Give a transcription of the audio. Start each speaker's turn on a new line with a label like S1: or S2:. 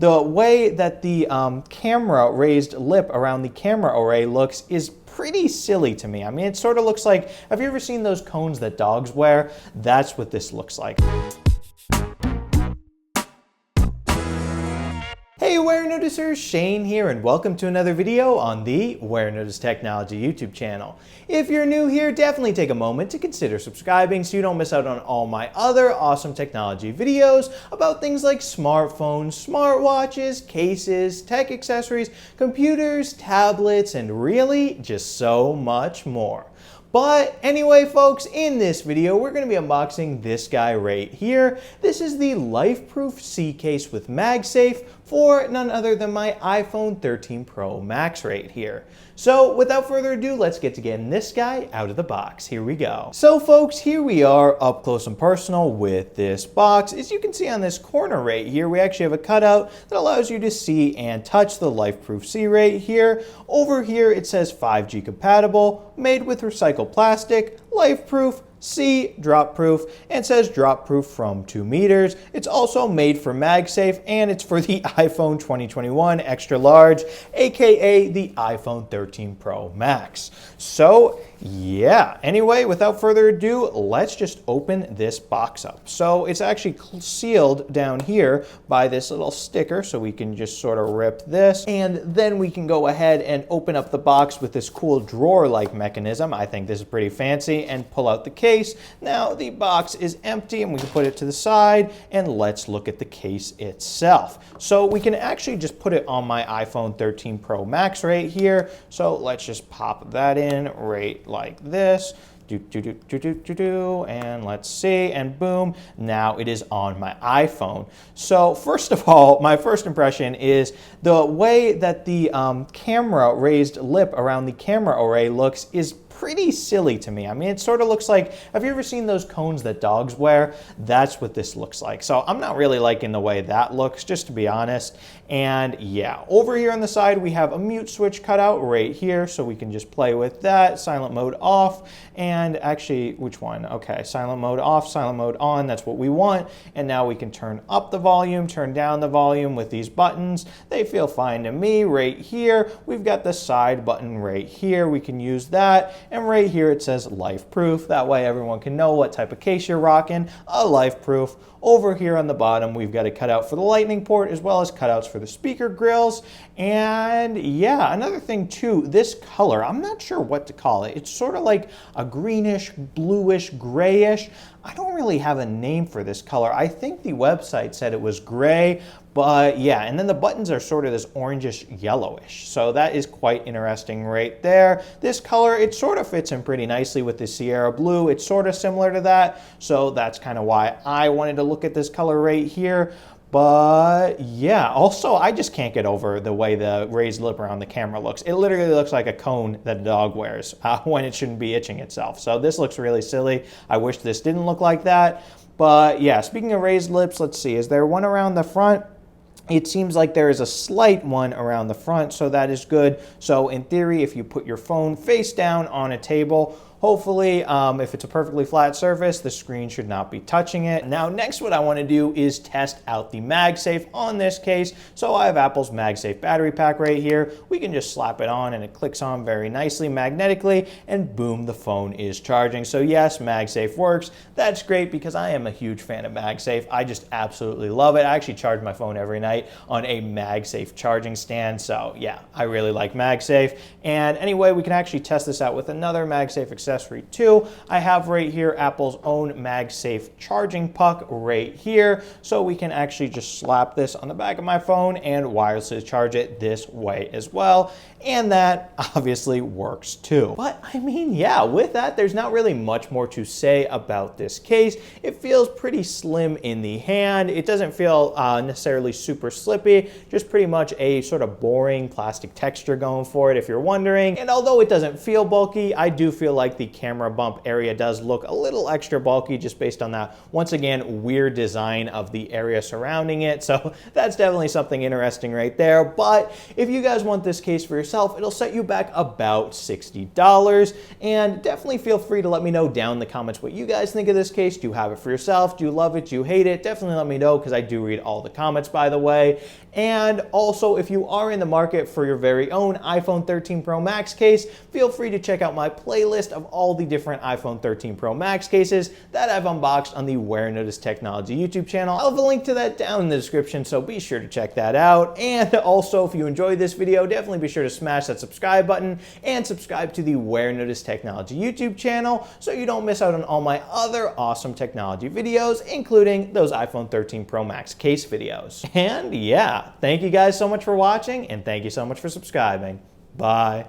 S1: The way that the camera raised lip around the camera array looks is pretty silly to me. I mean, it sort of looks like, have you ever seen those cones that dogs wear? That's what this looks like. Hey Warenoticers, Shane here, and welcome to another video on the Warenotice Technology YouTube channel. If you're new here, definitely take a moment to consider subscribing so you don't miss out on all my other awesome technology videos about things like smartphones, smartwatches, cases, tech accessories, computers, tablets, and really just so much more. But anyway, folks, in this video, we're going to be unboxing this guy right here. This is the LifeProof SEE case with MagSafe for none other than my iPhone 13 Pro Max right here. So without further ado, let's get to getting this guy out of the box. Here we go. So folks, here we are up close and personal with this box. As you can see on this corner right here, we actually have a cutout that allows you to see and touch the LifeProof SEE right here. Over here, it says 5G compatible, made with recycled plastic, LifeProof, SEE, drop proof, and says drop proof from 2 meters. It's also made for MagSafe, and it's for the iPhone 2021 extra large, aka the iPhone 13 Pro Max. So yeah, anyway, without further ado, let's just open this box up. So it's actually sealed down here by this little sticker, so we can just sort of rip this, and then we can go ahead and open up the box with this cool drawer-like mechanism. I think this is pretty fancy, and pull out the case. Now the box is empty and we can put it to the side, and let's look at the case itself. So we can actually just put it on my iPhone 13 Pro Max right here. So let's just pop that in right like this. And let's see, and boom, now it is on my iPhone. So first of all, my first impression is the way that the camera raised lip around the camera array looks is pretty silly to me. I mean, it sort of looks like, have you ever seen those cones that dogs wear? That's what this looks like. So I'm not really liking the way that looks, just to be honest. And yeah, over here on the side, we have a mute switch cut out right here, so we can just play with that. Silent mode off, and actually, which one? Okay, silent mode off, silent mode on, that's what we want. And now we can turn up the volume, turn down the volume with these buttons. They feel fine to me. Right here, we've got the side button right here. We can use that. And right here it says LifeProof. That way everyone can know what type of case you're rocking, a LifeProof. Over here on the bottom, we've got a cutout for the lightning port as well as cutouts for the speaker grills. And yeah, another thing too, this color, I'm not sure what to call it. It's sort of like a greenish, bluish, grayish. I don't really have a name for this color. I think the website said it was gray, but yeah, and then the buttons are sort of this orangish yellowish. So that is quite interesting right there. This color, it sort of fits in pretty nicely with the Sierra Blue. It's sort of similar to that. So that's kind of why I wanted to look at this color right here. But yeah, also I just can't get over the way the raised lip around the camera looks. It literally looks like a cone that a dog wears when it shouldn't be itching itself. So this looks really silly. I wish this didn't look like that. But yeah, speaking of raised lips, let's see, is there one around the front? It seems like there is a slight one around the front, so that is good. So in theory, if you put your phone face down on a table, hopefully, if it's a perfectly flat surface, the screen should not be touching it. Now, next what I want to do is test out the MagSafe on this case. So I have Apple's MagSafe battery pack right here. We can just slap it on and it clicks on very nicely magnetically, and boom, the phone is charging. So yes, MagSafe works. That's great because I am a huge fan of MagSafe. I just absolutely love it. I actually charge my phone every night on a MagSafe charging stand. So yeah, I really like MagSafe. And anyway, we can actually test this out with another MagSafe accessory too. I have right here Apple's own MagSafe charging puck right here, so we can actually just slap this on the back of my phone and wirelessly charge it this way as well, and that obviously works too. But I mean, yeah, with that, there's not really much more to say about this case. It feels pretty slim in the hand. It doesn't feel necessarily super slippy, just pretty much a sort of boring plastic texture going for it if you're wondering. And although it doesn't feel bulky, I do feel like like the camera bump area does look a little extra bulky just based on that, once again, weird design of the area surrounding it. So that's definitely something interesting right there. But if you guys want this case for yourself, it'll set you back about $60. And definitely feel free to let me know down in the comments what you guys think of this case. Do you have it for yourself? Do you love it? Do you hate it? Definitely let me know, because I do read all the comments, by the way. And also, if you are in the market for your very own iPhone 13 Pro Max case, feel free to check out my playlist of all the different iPhone 13 Pro Max cases that I've unboxed on the Warenotice Technology YouTube channel. I'll have a link to that down in the description, so be sure to check that out. And also, if you enjoyed this video, definitely be sure to smash that subscribe button and subscribe to the Warenotice Technology YouTube channel so you don't miss out on all my other awesome technology videos, including those iPhone 13 Pro Max case videos. And yeah, thank you guys so much for watching, and thank you so much for subscribing. Bye.